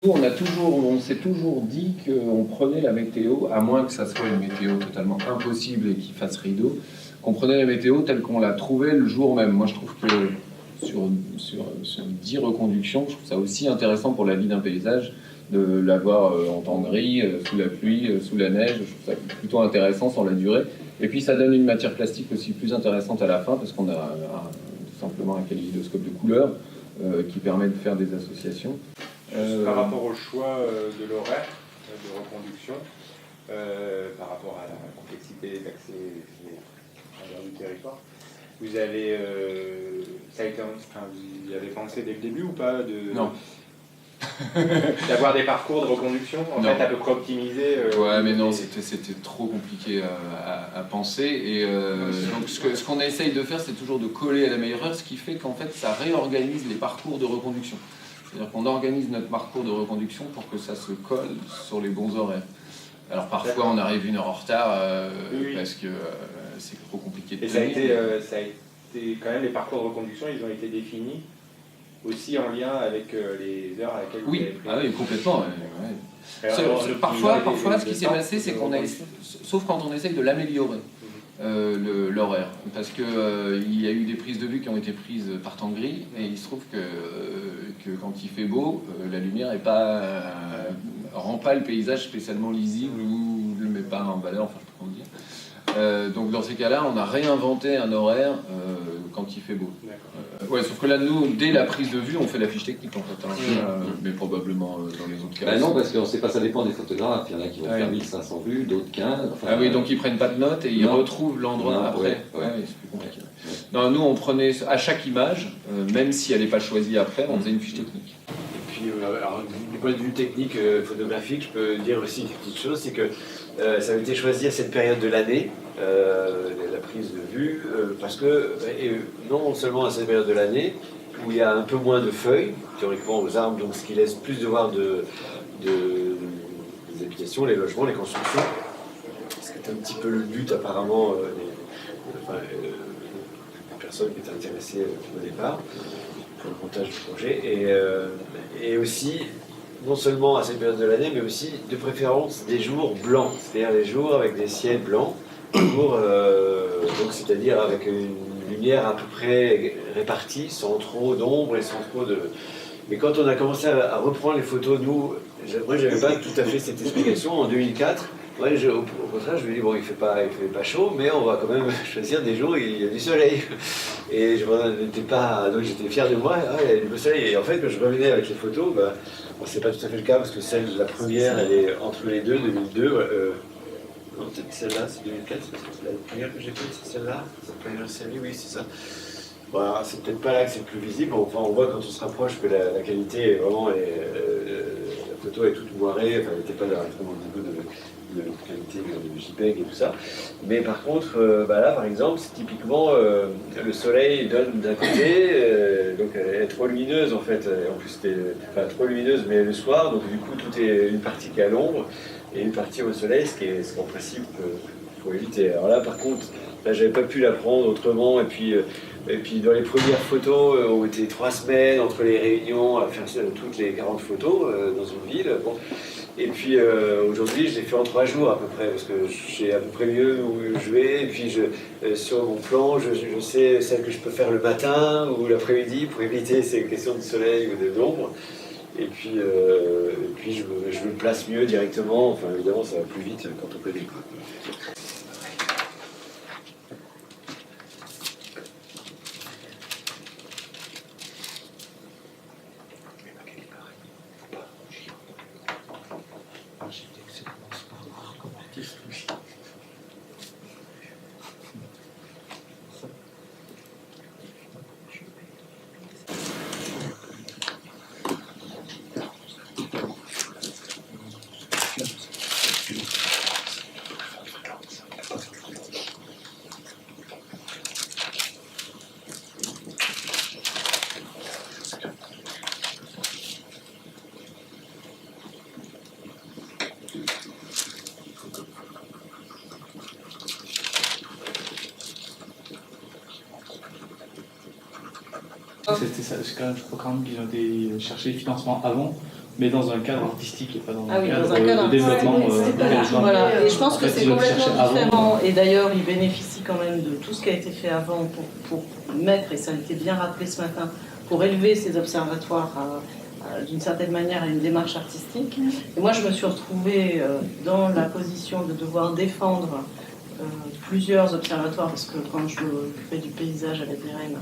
On s'est toujours dit qu'on prenait la météo, à moins que ça soit une météo totalement impossible et qu'il fasse rideau, qu'on prenait la météo telle qu'on l'a trouvée le jour même. Moi, je trouve que sur 10 reconductions, je trouve ça aussi intéressant pour la vie d'un paysage de l'avoir en temps gris, sous la pluie, sous la neige. Je trouve ça plutôt intéressant sans la durée. Et puis, ça donne une matière plastique aussi plus intéressante à la fin parce qu'on a tout simplement un kaléidoscope de couleurs qui permet de faire des associations. Par rapport au choix de l'horaire de reconduction, par rapport à la complexité d'accès à l'heure du territoire, vous avez, vous y avez pensé dès le début ou pas Non. D'avoir des parcours de reconduction en fait à peu près optimisés Ouais, mais non, c'était trop compliqué à penser. Et donc, ce qu'on essaye de faire, c'est toujours de coller à la meilleure heure, ce qui fait qu'en fait, ça réorganise les parcours de reconduction. C'est-à-dire qu'on organise notre parcours de reconduction pour que ça se colle sur les bons horaires. Alors parfois on arrive 1 heure en retard parce que c'est trop compliqué de tenir. Et ça a été quand même, les parcours de reconduction, ils ont été définis aussi en lien avec les heures à laquelles vous avez pris. Ah oui, complètement. Ouais. Parfois, ce qui s'est passé, c'est qu'on a, sauf quand on essaye de l'améliorer, l'horaire, parce qu'il y a eu des prises de vue qui ont été prises par temps gris, et il se trouve que quand il fait beau, la lumière rend pas le paysage spécialement lisible ou ne le met pas en valeur, enfin je peux pas dire. Donc dans ces cas-là, on a réinventé un horaire quand il fait beau. Ouais, sauf que là, nous, dès la prise de vue, on fait la fiche technique en fait, mais probablement dans les autres cas. Bah non, parce qu'on ne sait pas, ça dépend des photographes. Il y en a qui vont faire 1500 vues, d'autres 15. Enfin, oui, donc ils prennent pas de notes et ils retrouvent l'endroit après. Ouais, c'est plus compliqué. Non, nous, on prenait à chaque image, même si elle n'est pas choisie après, on faisait une fiche technique. Et puis, alors, du point de vue technique, photographique, je peux dire aussi une petite chose, c'est que ça a été choisi à cette période de l'année, la prise de vue, parce que, non seulement à cette période de l'année, où il y a un peu moins de feuilles, théoriquement aux arbres, donc ce qui laisse plus de voir des habitations, les logements, les constructions, ce qui est un petit peu le but apparemment des personnes qui étaient intéressées au départ pour le montage du projet, et aussi non seulement à cette période de l'année, mais aussi de préférence des jours blancs, c'est-à-dire les jours avec des ciels blancs, donc c'est-à-dire avec une lumière à peu près répartie, sans trop d'ombre et sans trop de... Mais quand on a commencé à reprendre les photos, moi j'avais pas tout à fait cette explication en 2004. Ouais, au contraire, je me dis, bon, il fait pas chaud, mais on va quand même choisir des jours où il y a du soleil. Et donc j'étais fier de moi, il y a du beau soleil. Et en fait, quand je revenais avec les photos, c'est pas tout à fait le cas, parce que la première, elle est entre les deux, 2002. Non, peut-être celle-là, c'est 2004, c'est la première que j'ai faite, c'est celle-là. La première série, oui, c'est ça. Voilà, c'est peut-être pas là que c'est le plus visible. Enfin, on voit quand on se rapproche que la qualité est vraiment... la photo est toute moirée, enfin, elle n'était pas directement au niveau de qualité de JPEG et tout ça. Mais par contre, là par exemple, c'est typiquement le soleil donne d'un côté, donc elle est trop lumineuse en fait, en plus c'était trop lumineuse mais le soir, donc du coup tout est une partie qui est à l'ombre et une partie au soleil, ce qu'en principe il faut éviter. Alors là par contre, là j'avais pas pu la prendre autrement, et puis dans les premières photos, on était 3 semaines entre les réunions à faire toutes les 40 photos dans une ville. Bon. Et puis aujourd'hui, je l'ai fait en 3 jours à peu près, parce que je sais à peu près mieux où je vais. Et puis sur mon plan, je sais celle que je peux faire le matin ou l'après-midi pour éviter ces questions de soleil ou d'ombre. Et puis je me place mieux directement. Enfin, évidemment, ça va plus vite quand on connaît. C'était ça, je crois quand même qu'ils ont été chercher le financement avant Mais dans un cadre artistique et pas dans Ah oui, un dans cadre un cadre de développement artistique, territoire. Voilà, et je pense En que fait, c'est ils ont complètement cherché avant. différent. Et d'ailleurs, il bénéficie quand même de tout ce qui a été fait avant pour mettre, et ça a été bien rappelé ce matin, pour élever ces observatoires d'une certaine manière à une démarche artistique. Et moi, je me suis retrouvée dans la position de devoir défendre plusieurs observatoires, parce que quand je m'occupais du paysage à la DRM,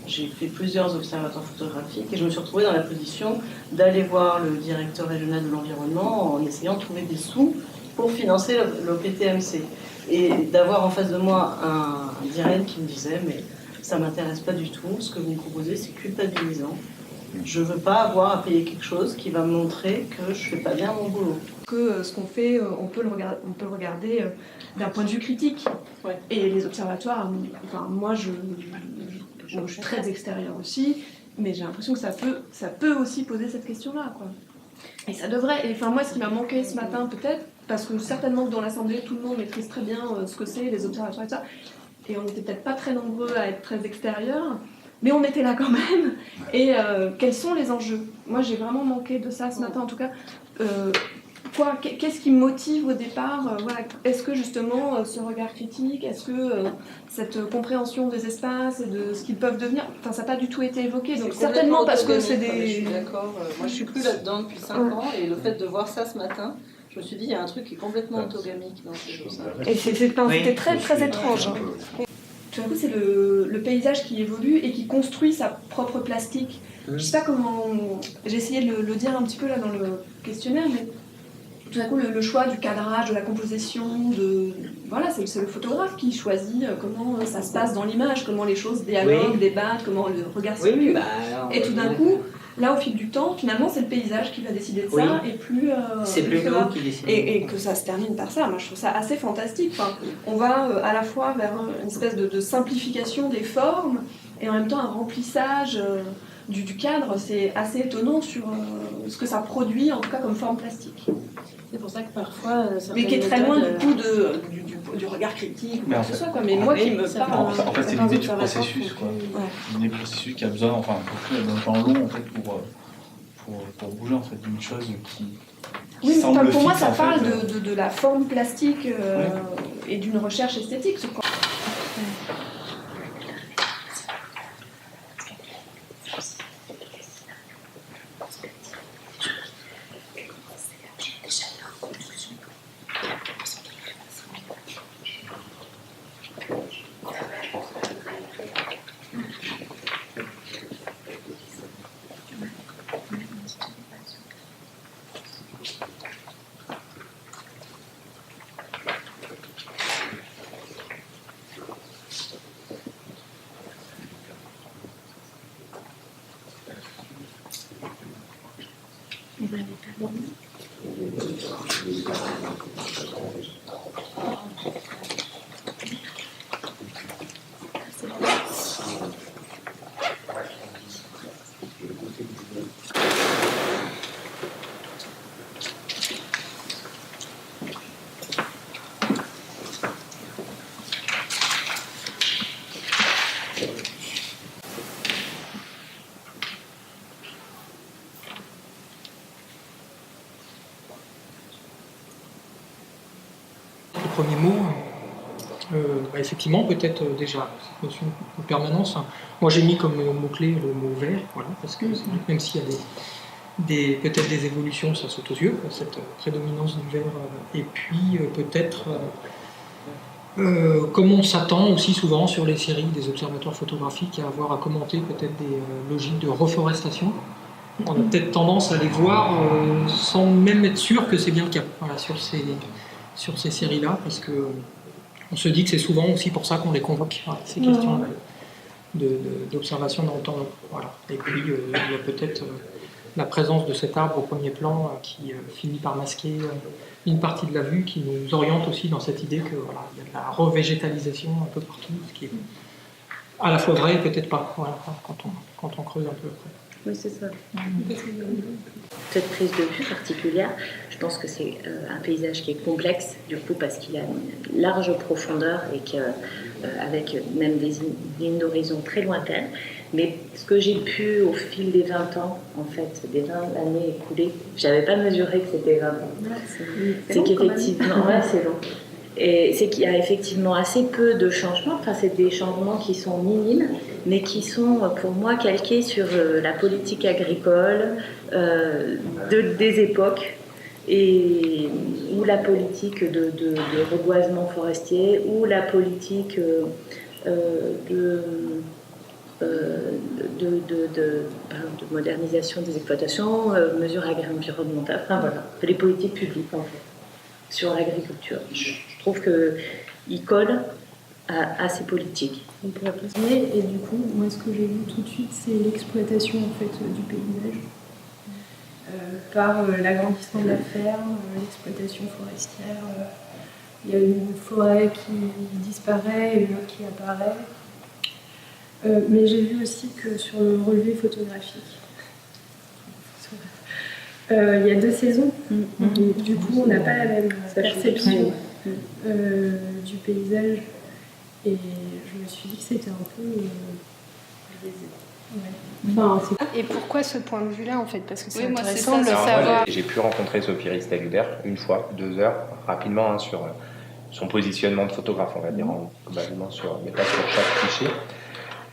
j'ai fait plusieurs observatoires photographiques et je me suis retrouvée dans la position d'aller voir le directeur régional de l'environnement en essayant de trouver des sous pour financer l'OPTMC. Et d'avoir en face de moi un DIREN qui me disait « mais ça ne m'intéresse pas du tout, ce que vous me proposez c'est culpabilisant. Je ne veux pas avoir à payer quelque chose qui va me montrer que je ne fais pas bien mon boulot. » Que ce qu'on fait, on peut le regarder d'un point de vue critique. Ouais. Et les observatoires, enfin, moi je suis très extérieure aussi, mais j'ai l'impression que ça peut aussi poser cette question-là, quoi. Et ça devrait. Et enfin, moi, ce qui m'a manqué ce matin, peut-être, parce que certainement que dans l'Assemblée, tout le monde maîtrise très bien ce que c'est, les observatoires et ça, et on n'était peut-être pas très nombreux à être très extérieurs, mais on était là quand même. Et quels sont les enjeux? Moi, j'ai vraiment manqué de ça ce matin, en tout cas. Qu'est-ce qui me motive au départ? Voilà. Est-ce que justement ce regard critique, est-ce que cette compréhension des espaces et de ce qu'ils peuvent devenir, enfin ça n'a pas du tout été évoqué, donc certainement parce que c'est des... Je suis d'accord, moi je suis plus là-dedans depuis 5 ans et le fait de voir ça ce matin, je me suis dit il y a un truc qui est complètement autogamique dans ces choses-là. Et c'était très très étrange. Tout d'un coup c'est le paysage qui évolue et qui construit sa propre plastique. Je sais pas comment... J'ai essayé de le dire un petit peu là dans le questionnaire, mais... Tout d'un coup, le choix du cadrage, de la composition, voilà, c'est le photographe qui choisit comment ça se passe dans l'image, comment les choses dialoguent, débattent, comment le regard circule. Et tout d'un coup, là, au fil du temps, finalement, c'est le paysage qui va décider de ça, et plus... c'est plus nous qui décide. Et que ça se termine par ça. Moi, je trouve ça assez fantastique. Enfin, on va à la fois vers une espèce de simplification des formes, et en même temps un remplissage du cadre. C'est assez étonnant sur ce que ça produit, en tout cas comme forme plastique. C'est pour ça que parfois... Mais qui est très loin du coup du regard critique ou quoi que ce soit, quoi. Mais moi qui me parle... En fait, c'est l'idée du processus, quoi. L'idée du processus qui a besoin, enfin, d'un temps long, en fait, pour bouger, en fait, d'une chose qui oui, semble pour moi, fixe, ça en fait. parle de la forme plastique et d'une recherche esthétique, je crois. Premier mot, effectivement, peut-être déjà cette notion de permanence. Moi, j'ai mis comme mot-clé le mot vert, voilà, parce que même s'il y a peut-être des évolutions, ça saute aux yeux, cette prédominance du vert, et puis peut-être comme on s'attend aussi souvent sur les séries des observatoires photographiques à avoir à commenter peut-être des logiques de reforestation. On a peut-être tendance à les voir sans même être sûr que c'est bien le cas, voilà, sur ces séries-là, parce que on se dit que c'est souvent aussi pour ça qu'on les convoque, voilà, ces questions d'observation dans le temps long. Voilà. Et puis il y a peut-être la présence de cet arbre au premier plan qui finit par masquer une partie de la vue, qui nous oriente aussi dans cette idée que voilà, il y a de la revégétalisation un peu partout, ce qui est à la fois vrai et peut-être pas, voilà, quand on creuse un peu après. Oui, c'est ça. Cette prise de vue particulière, je pense que c'est un paysage qui est complexe, du coup, parce qu'il a une large profondeur et avec même des lignes d'horizon très lointaines. Mais ce que j'ai pu, au fil des 20 ans, en fait, des 20 années écoulées, je n'avais pas mesuré que c'était 20 ans. C'est qu'effectivement, ouais, c'est long. Et c'est qu'il y a effectivement assez peu de changements, enfin c'est des changements qui sont minimes, mais qui sont pour moi calqués sur la politique agricole des époques, ou la politique de reboisement forestier, ou la politique de modernisation des exploitations, mesures environnementales, enfin voilà, les politiques publiques en fait, sur l'agriculture. Je trouve qu'il colle à ces politiques. On pourrait préciser, et du coup, moi ce que j'ai vu tout de suite, c'est l'exploitation en fait du paysage par l'agrandissement de la ferme, l'exploitation forestière. Il y a une forêt qui disparaît et une autre qui apparaît. Mais j'ai vu aussi que sur le relevé photographique, il y a 2 saisons. Du coup, on n'a pas la même perception du paysage. Et je me suis dit que c'était un peu biaisé. Et pourquoi ce point de vue-là, en fait? Parce que c'est moi, intéressant de c'est ça. savoir. J'ai pu rencontrer Sophie Ristel-Hubert une fois, 2 heures, rapidement, sur son positionnement de photographe, on va dire, globalement, mais pas sur chaque cliché.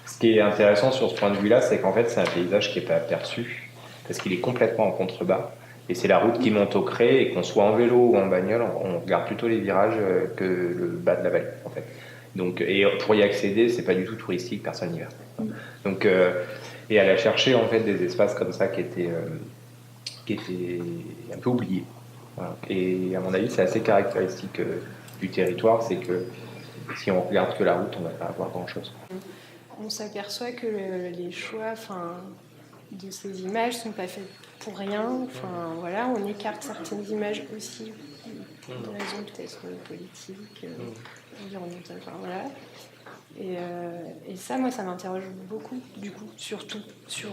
Ce qui est intéressant sur ce point de vue-là, c'est qu'en fait, c'est un paysage qui n'est pas aperçu, parce qu'il est complètement en contrebas. Et c'est la route qui monte au cré, et qu'on soit en vélo ou en bagnole, on regarde plutôt les virages que le bas de la vallée, en fait. Donc, et pour y accéder, c'est pas du tout touristique, personne n'y va. Donc, et elle a cherché en fait des espaces comme ça qui étaient un peu oubliés. Voilà. Et à mon avis, c'est assez caractéristique du territoire, c'est que si on regarde que la route, on va pas avoir grand-chose. On s'aperçoit que les choix de ces images sont pas faits pour rien. Enfin, voilà, on écarte certaines images aussi pour des raisons peut-être politiques, environnementales, enfin, voilà. Et ça, moi, ça m'interroge beaucoup, du coup, surtout sur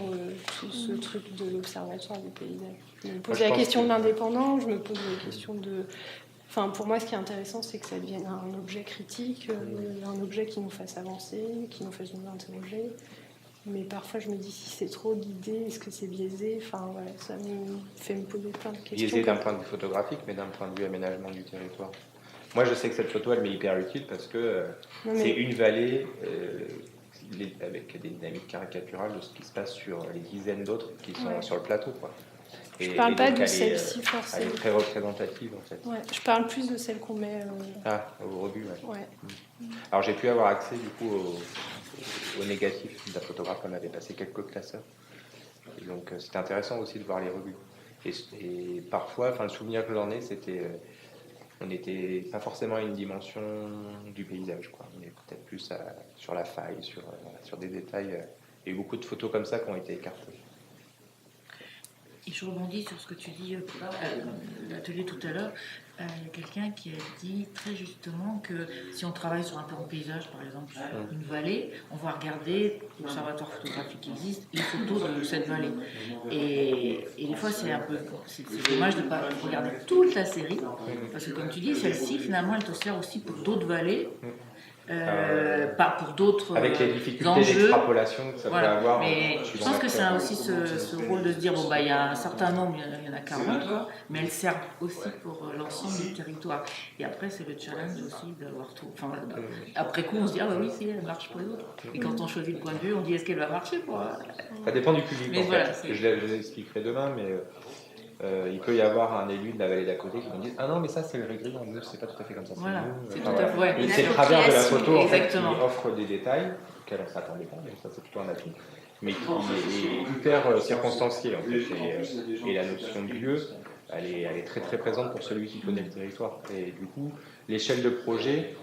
tout ce truc de l'observatoire du paysage. Je me pose la question de l'indépendant, je me pose la question de... Enfin, pour moi, ce qui est intéressant, c'est que ça devienne un objet critique, un objet qui nous fasse avancer, qui nous fasse nous interroger. Mais parfois, je me dis, si c'est trop guidé, est-ce que c'est biaisé? Enfin, voilà, ça me fait me poser plein de questions. Biaisé d'un point de vue photographique, mais d'un point de vue aménagement du territoire. Moi, je sais que cette photo, elle m'est hyper utile parce que c'est une vallée avec des dynamiques caricaturales de ce qui se passe sur les dizaines d'autres qui sont sur le plateau, quoi. Je parle pas de celle-ci forcément. Elle est très représentative, en fait. Ouais, je parle plus de celle qu'on met... au rebut, ouais. Ouais. Alors, j'ai pu avoir accès, du coup, au négatif. La photographe, on avait passé quelques classeurs. Et donc, c'était intéressant aussi de voir les rebuts. Et parfois, le souvenir que j'en ai, c'était... on n'était pas forcément à une dimension du paysage, quoi. On est peut-être plus sur la faille, sur des détails. Il y a eu beaucoup de photos comme ça qui ont été écartées. Et je rebondis sur ce que tu dis à l'atelier tout à l'heure. Il y a quelqu'un qui a dit très justement que si on travaille sur un plan de paysage, par exemple sur une vallée, on va regarder l'observatoire photographique qui existe, les photos de cette vallée. Et des fois, c'est dommage de ne pas regarder toute la série, parce que comme tu dis, celle-ci, finalement, elle te sert aussi pour d'autres vallées. Pas pour d'autres avec les difficultés enjeux. d'extrapolation que ça peut avoir. Mais je pense que c'est aussi ce rôle de se dire, il y a un certain nombre, il y en a 40, mais elles servent aussi pour l'ensemble du territoire. Et après, c'est le challenge aussi d'avoir tout. Enfin, après coup, on se dit, oui, si, elle marche pour les autres. Et quand on choisit le point de vue, on dit, est-ce qu'elle va marcher pour... Ça dépend du public, mais en voilà, fait. Je l'expliquerai demain, mais... il peut y avoir un élu de la vallée d'à côté qui me dit ah non mais ça c'est le régri, nous c'est pas tout à fait comme ça. Voilà, c'est tout à fait. Ouais. Et c'est le travers de la photo en fait, qui exactement. offre des détails auxquels on s'attendait pas, mais ça c'est plutôt un atout, mais qui est hyper circonstancié en fait. Et la notion du lieu, elle est très très présente pour celui qui connaît le territoire. Et du coup, l'échelle de projet,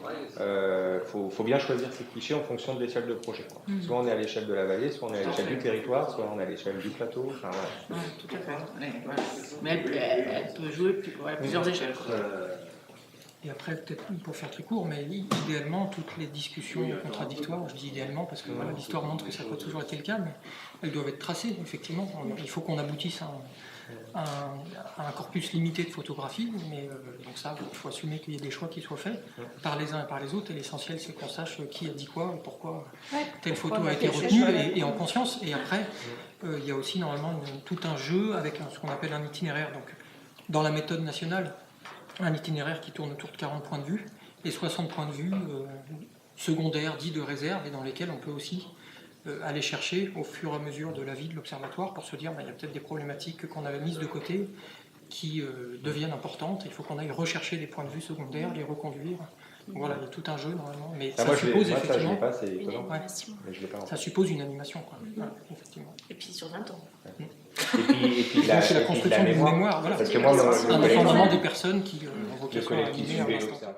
faut bien choisir ses clichés en fonction de l'échelle de projet, quoi. Soit on est à l'échelle de la vallée, soit on est à l'échelle du territoire, soit on est à l'échelle du plateau. Enfin, voilà. Tout à fait. Mais elle peut jouer à plusieurs échelles. Et après, peut-être pour faire très court, mais idéalement, toutes les discussions contradictoires, je dis idéalement parce que voilà, l'histoire montre que ça n'a pas toujours été le cas, mais elles doivent être tracées, effectivement. Il faut qu'on aboutisse à un corpus limité de photographie, mais donc ça, il faut assumer qu'il y ait des choix qui soient faits par les uns et par les autres, et l'essentiel, c'est qu'on sache qui a dit quoi et pourquoi telle photo a été retenue, et en conscience. Et après, il y a aussi normalement tout un jeu avec ce qu'on appelle un itinéraire. Donc, dans la méthode nationale, un itinéraire qui tourne autour de 40 points de vue et 60 points de vue secondaires, dits de réserve, et dans lesquels on peut aussi aller chercher au fur et à mesure de la vie de l'observatoire pour se dire il y a peut-être des problématiques qu'on avait mises de côté qui deviennent importantes. Il faut qu'on aille rechercher des points de vue secondaires, les reconduire. Donc voilà, il y a tout un jeu normalement, mais ça suppose effectivement ça suppose une animation, quoi. Voilà, effectivement. Et puis sur 20 ans. Et puis c'est la construction d'une mémoire, voilà. Parce que moi, indépendamment des personnes qui ont vocation à animer un instant.